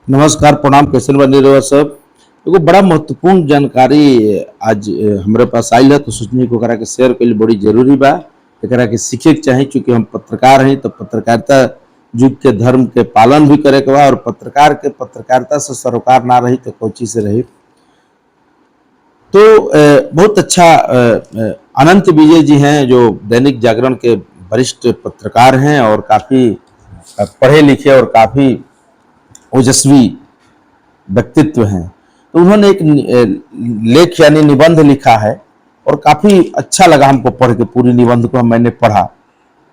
नमस्कार, प्रणाम। कैसन बनी रहो सब। एगो बड़ा महत्वपूर्ण जानकारी आज हमारे पास आइल है, तो सोचनी को करा के शेयर कइल बड़ी जरूरी बा। एकरा के सीखे के चाही, चूंकि हम पत्रकार हैं तो पत्रकारिता युग के धर्म के पालन भी करे के बा। और पत्रकार के पत्रकारिता से सरोकार ना रही तो कोची से रही। तो बहुत अच्छा अनंत विजय जी हैं, जो दैनिक जागरण के वरिष्ठ पत्रकार हैं और काफी पढ़े लिखे और काफी ओजस्वी व्यक्तित्व हैं। तो उन्होंने एक लेख यानी निबंध लिखा है और काफी अच्छा लगा हमको पढ़ के। पूरी निबंध को मैंने पढ़ा।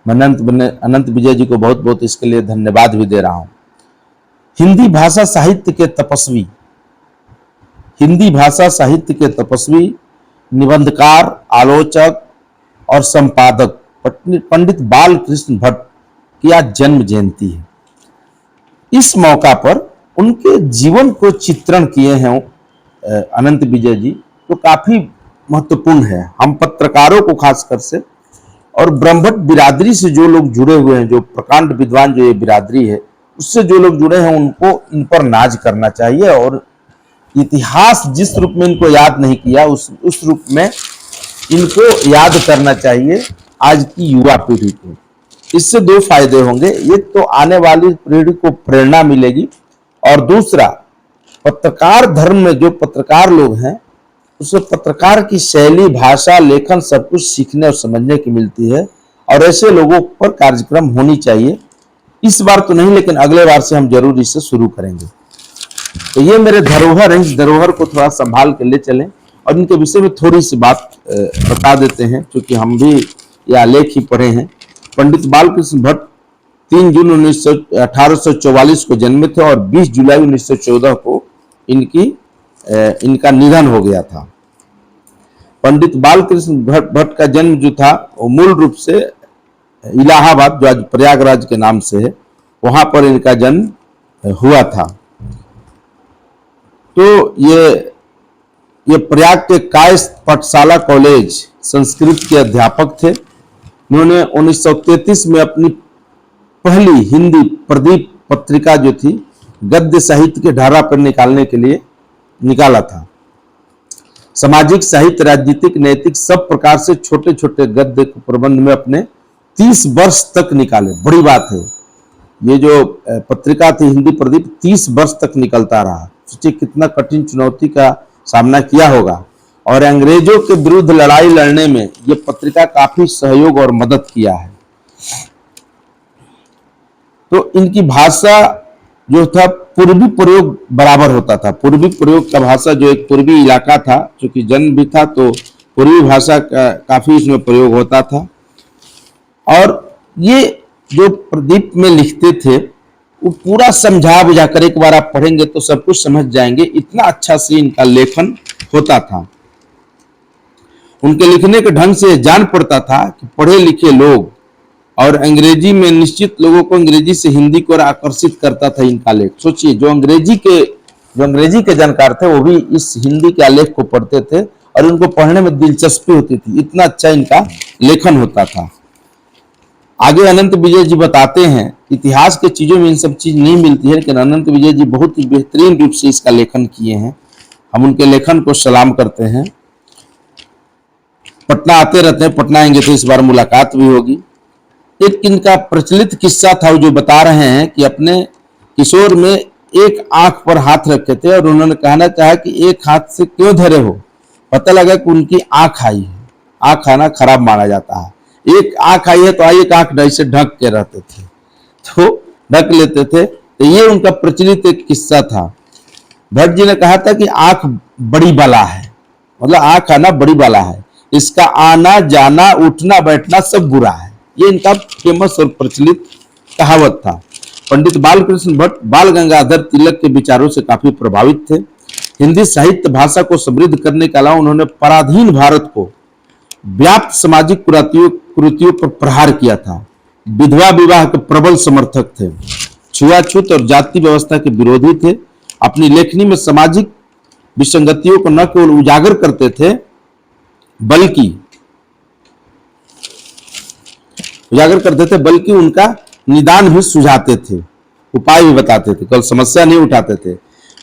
मैं अनंत विजय जी को बहुत बहुत इसके लिए धन्यवाद भी दे रहा हूं। हिंदी भाषा साहित्य के तपस्वी, हिंदी भाषा साहित्य के तपस्वी, निबंधकार, आलोचक और संपादक पंडित बाल कृष्ण भट्ट की आज जन्म जयंती है। इस मौका पर उनके जीवन को चित्रण किए हैं अनंत विजय जी, तो काफी महत्वपूर्ण है हम पत्रकारों को खासकर से। और ब्रह्मभट्ट बिरादरी से जो लोग जुड़े हुए हैं, जो प्रकांड विद्वान जो ये बिरादरी है, उससे जो लोग जुड़े हैं, उनको इन पर नाज करना चाहिए। और इतिहास जिस रूप में इनको याद नहीं किया, उस रूप में इनको याद करना चाहिए आज की युवा पीढ़ी को। इससे दो फायदे होंगे। एक तो आने वाली पीढ़ी को प्रेरणा मिलेगी, और दूसरा पत्रकार धर्म में जो पत्रकार लोग हैं, उससे पत्रकार की शैली, भाषा, लेखन सब कुछ सीखने और समझने की मिलती है। और ऐसे लोगों पर कार्यक्रम होनी चाहिए। इस बार तो नहीं, लेकिन अगले बार से हम जरूर इसे शुरू करेंगे। तो ये मेरे धरोहर है, इस धरोहर को थोड़ा संभाल के ले चलें और इनके विषय में थोड़ी सी बात बता देते हैं, क्योंकि हम भी ये आलेख ही पढ़े हैं। पंडित बालकृष्ण भट्ट 3 जून 1844 को जन्मे थे और 20 जुलाई 1914 को इनका निधन हो गया था। पंडित बालकृष्ण भट्ट का जन्म जो था वो मूल रूप से इलाहाबाद, जो आज प्रयागराज के नाम से है, वहां पर इनका जन्म हुआ था। तो ये प्रयाग के कायस्थ पाठशाला कॉलेज संस्कृत के अध्यापक थे। उन्होंने 1933 में अपनी पहली हिंदी प्रदीप पत्रिका जो थी, गद्य साहित्य के धारा पर निकालने के लिए निकाला था। सामाजिक, साहित्य, राजनीतिक, नैतिक सब प्रकार से छोटे छोटे गद्य प्रबंध में अपने 30 वर्ष तक निकाले। बड़ी बात है। ये जो पत्रिका थी हिंदी प्रदीप, 30 वर्ष तक निकलता रहा। सोचिए कितना कठिन चुनौती का सामना किया होगा। और अंग्रेजों के विरुद्ध लड़ाई लड़ने में यह पत्रिका काफी सहयोग और मदद किया है। तो इनकी भाषा जो था, पूर्वी प्रयोग बराबर होता था। पूर्वी प्रयोग का भाषा, जो एक पूर्वी इलाका था, क्योंकि जन्म भी था, तो पूर्वी भाषा का काफी इसमें प्रयोग होता था। और ये जो प्रदीप में लिखते थे, वो पूरा समझा बुझा कर, एक बार आप पढ़ेंगे तो सब कुछ समझ जाएंगे। इतना अच्छा से इनका लेखन होता था। उनके लिखने के ढंग से जान पड़ता था कि पढ़े लिखे लोग, और अंग्रेजी में निश्चित लोगों को अंग्रेजी से हिंदी को आकर्षित करता था इनका लेख। सोचिए, जो अंग्रेजी के जानकार थे, वो भी इस हिंदी के आलेख को पढ़ते थे और उनको पढ़ने में दिलचस्पी होती थी। इतना अच्छा इनका लेखन होता था। आगे अनंत विजय जी बताते हैं, इतिहास के चीजों में इन सब चीज नहीं मिलती है, लेकिन अनंत विजय जी बहुत ही बेहतरीन रूप से इसका लेखन किए हैं। हम उनके लेखन को सलाम करते हैं। पटना आते रहते हैं, पटना आएंगे तो इस बार मुलाकात भी होगी। एक इनका प्रचलित किस्सा था जो बता रहे हैं कि अपने किशोर में एक आंख पर हाथ रखे थे और उन्होंने कहना चाहा कि एक हाथ से क्यों धरे हो। पता लगा कि उनकी आंख आई है। आंख आना खराब माना जाता है। एक आंख आई है तो एक आंख ऐसे ढक के रहते थे, तो ढक लेते थे। तो ये उनका प्रचलित एक किस्सा था। भट्ट जी ने कहा था कि आंख बड़ी बला है, मतलब आंख आना बड़ी बला है, इसका आना जाना उठना बैठना सब बुरा है। ये इनका फेमस और प्रचलित कहावत था। पंडित बालकृष्ण भट्ट बाल गंगाधर तिलक के विचारों से काफी प्रभावित थे। हिंदी साहित्य भाषा को समृद्ध करने के अलावा उन्होंने पराधीन भारत को व्याप्त सामाजिक कुरीतियों पर प्रहार किया था। विधवा विवाह के प्रबल समर्थक थे। छुआछूत और जाति व्यवस्था के विरोधी थे। अपनी लेखनी में सामाजिक विसंगतियों को न केवल उजागर करते थे, बल्कि उनका निदान भी सुझाते थे। उपाय भी बताते थे, केवल समस्या नहीं उठाते थे।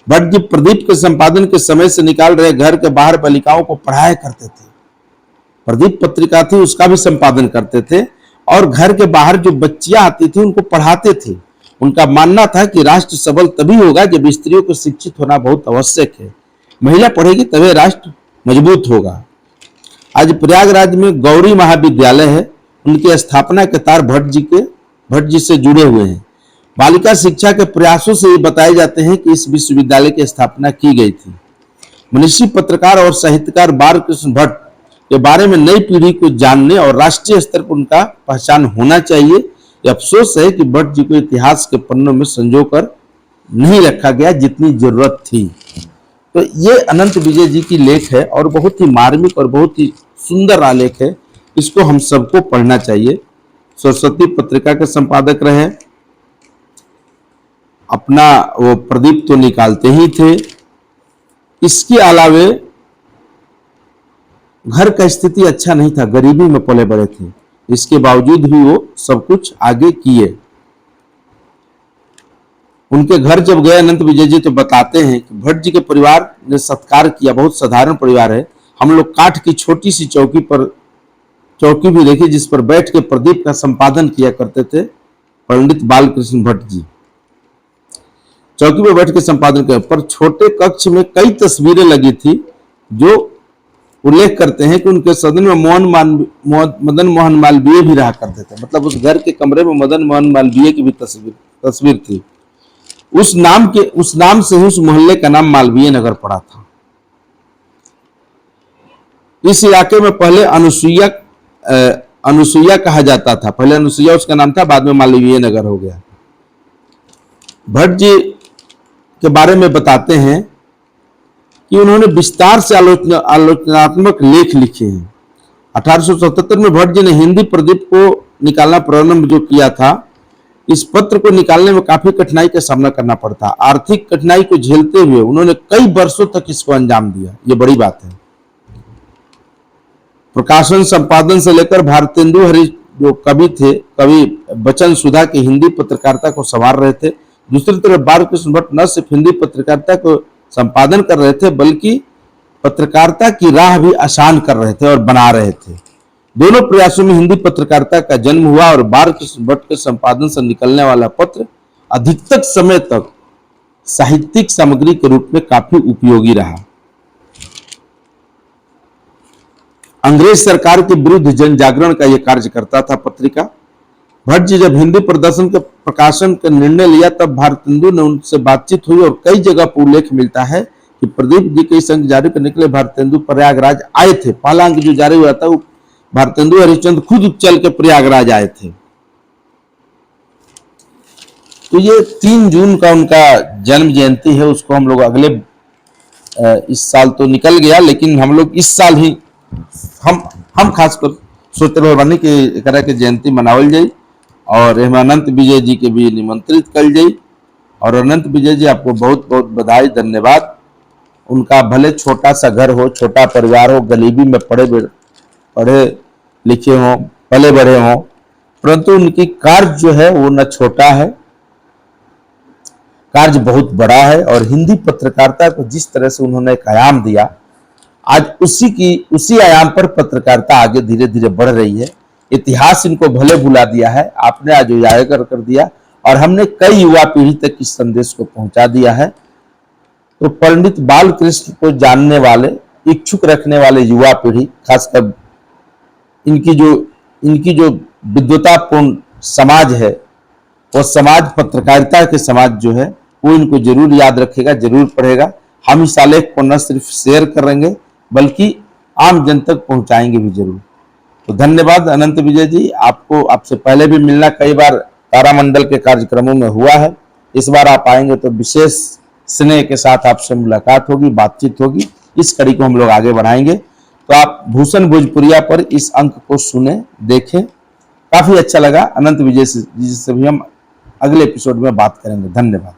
भट्ट जी प्रदीप के संपादन के समय से निकाल रहे घर के बाहर बालिकाओं को पढ़ाया करते थे। प्रदीप पत्रिका थी उसका भी संपादन करते थे और घर के बाहर जो बच्चियां आती थी उनको पढ़ाते थे। उनका मानना था कि राष्ट्र सबल तभी होगा जब स्त्रियों को शिक्षित होना बहुत आवश्यक है। महिला पढ़ेगी तभी राष्ट्र मजबूत होगा। आज प्रयागराज में गौरी महाविद्यालय है, उनकी स्थापना के तार भट्ट जी से जुड़े हुए हैं। बालिका शिक्षा के प्रयासों से ये बताए जाते हैं कि इस विश्वविद्यालय की स्थापना की गई थी। मनीषी पत्रकार और साहित्यकार बालकृष्ण भट्ट के बारे में नई पीढ़ी को जानने और राष्ट्रीय स्तर पर उनका पहचान होना चाहिए। ये अफसोस है कि भट्ट जी को इतिहास के पन्नों में संजो कर नहीं रखा गया जितनी जरूरत थी। तो ये अनंत विजय जी की लेख है और बहुत ही मार्मिक और बहुत ही सुंदर आलेख है। इसको हम सबको पढ़ना चाहिए। सरस्वती पत्रिका के संपादक रहे, अपना वो प्रदीप तो निकालते ही थे। इसके अलावे घर का स्थिति अच्छा नहीं था, गरीबी में पले बड़े थे, इसके बावजूद भी वो सब कुछ आगे किए। उनके घर जब गए अनंत विजय जी तो बताते हैं कि भट्ट जी के परिवार ने सत्कार किया। बहुत साधारण परिवार है। हम लोग काठ की छोटी सी चौकी भी देखी जिस पर बैठ के प्रदीप का संपादन किया करते थे पंडित बालकृष्ण भट्ट जी। चौकी पर बैठ के संपादन किया, पर छोटे कक्ष में कई तस्वीरें लगी थी जो उल्लेख करते हैं कि उनके सदन में मदन मोहन मालवीय भी रहा करते थे। मतलब उस घर के कमरे में मदन मोहन मालवीय की भी तस्वीर थी। उस नाम से ही उस मोहल्ले का नाम मालवीय नगर पड़ा था। इस इलाके में पहले अनुसुईया कहा जाता था। पहले अनुसुईया उसका नाम था, बाद में मालवीय नगर हो गया। भट्ट जी के बारे में बताते हैं कि उन्होंने विस्तार से आलोचनात्मक लेख लिखे हैं। 1877 में भट्ट जी ने हिंदी प्रदीप को निकालना प्रारंभ जो किया था, इस पत्र को निकालने में काफी कठिनाई का सामना करना पड़ता। आर्थिक कठिनाई को झेलते हुए उन्होंने कई वर्षों तक इसको अंजाम दिया। ये बड़ी बात है। प्रकाशन संपादन से लेकर भारतेंदु हरि जो कवि बचन सुधा की हिंदी पत्रकारिता को संवार रहे थे। दूसरी तरफ बालकृष्ण भट्ट न सिर्फ हिंदी पत्रकारिता को संपादन कर रहे थे बल्कि पत्रकारिता की राह भी आसान कर रहे थे और बना रहे थे। दोनों प्रयासों में हिंदी पत्रकारिता का जन्म हुआ और बालकृष्ण भट्ट के संपादन से निकलने वाला पत्र अधिकतर समय तक साहित्यिक सामग्री के रूप में काफी उपयोगी रहा। अंग्रेज सरकार के विरुद्ध जन जागरण का यह कार्य करता था पत्रिका। भट्ट जी जब हिंदी प्रदर्शन के प्रकाशन का निर्णय लिया तब भारतेंदु ने उनसे बातचीत हुई और कई जगह पर उल्लेख मिलता है कि प्रदीप जी के इस अंक जारी करने के लिए भारतेंदु प्रयागराज आए थे। पहला अंक जो जारी हुआ था वो भारतेंदु हरिश्चंद्र खुद चल के प्रयागराज आए थे। तो ये 3 जून का उनका जन्म जयंती है। उसको हम लोग अगले इस साल तो निकल गया, लेकिन हम लोग इस साल ही हम खासकर सोच रहे बानी कि एकरा के जयंती मनावल जाई और अनंत विजय जी के भी निमंत्रित कल जाई। और अनंत विजय जी आपको बहुत बहुत बधाई, धन्यवाद। उनका भले छोटा सा घर हो, छोटा परिवार हो, गरीबी में पढ़े लिखे हों, पले बढ़े हों, परंतु उनकी कार्य जो है वो न छोटा है, कार्य बहुत बड़ा है। और हिंदी पत्रकारिता को जिस तरह से उन्होंने एक आयाम दिया, आज उसी आयाम पर पत्रकारिता आगे धीरे धीरे बढ़ रही है। इतिहास इनको भले भुला दिया है, आपने आज उजागर कर दिया और हमने कई युवा पीढ़ी तक इस संदेश को पहुंचा दिया है। तो पंडित बालकृष्ण को जानने वाले, इच्छुक रखने वाले युवा पीढ़ी, खासकर इनकी जो विद्वतापूर्ण समाज है, वो समाज पत्रकारिता के समाज जो है वो इनको जरूर याद रखेगा, जरूर पढ़ेगा। हम इस आलेख को न सिर्फ शेयर करेंगे बल्कि आम जन तक पहुंचाएंगे भी जरूर। तो धन्यवाद अनंत विजय जी। आपसे पहले भी मिलना कई बार तारामंडल के कार्यक्रमों में हुआ है। इस बार आप आएंगे तो विशेष स्नेह के साथ आपसे मुलाकात होगी, बातचीत होगी। इस कड़ी को हम लोग आगे बढ़ाएंगे। तो आप भूषण भोजपुरिया पर इस अंक को सुने, देखें, काफी अच्छा लगा। अनंत विजय जी से भी हम अगले एपिसोड में बात करेंगे। धन्यवाद।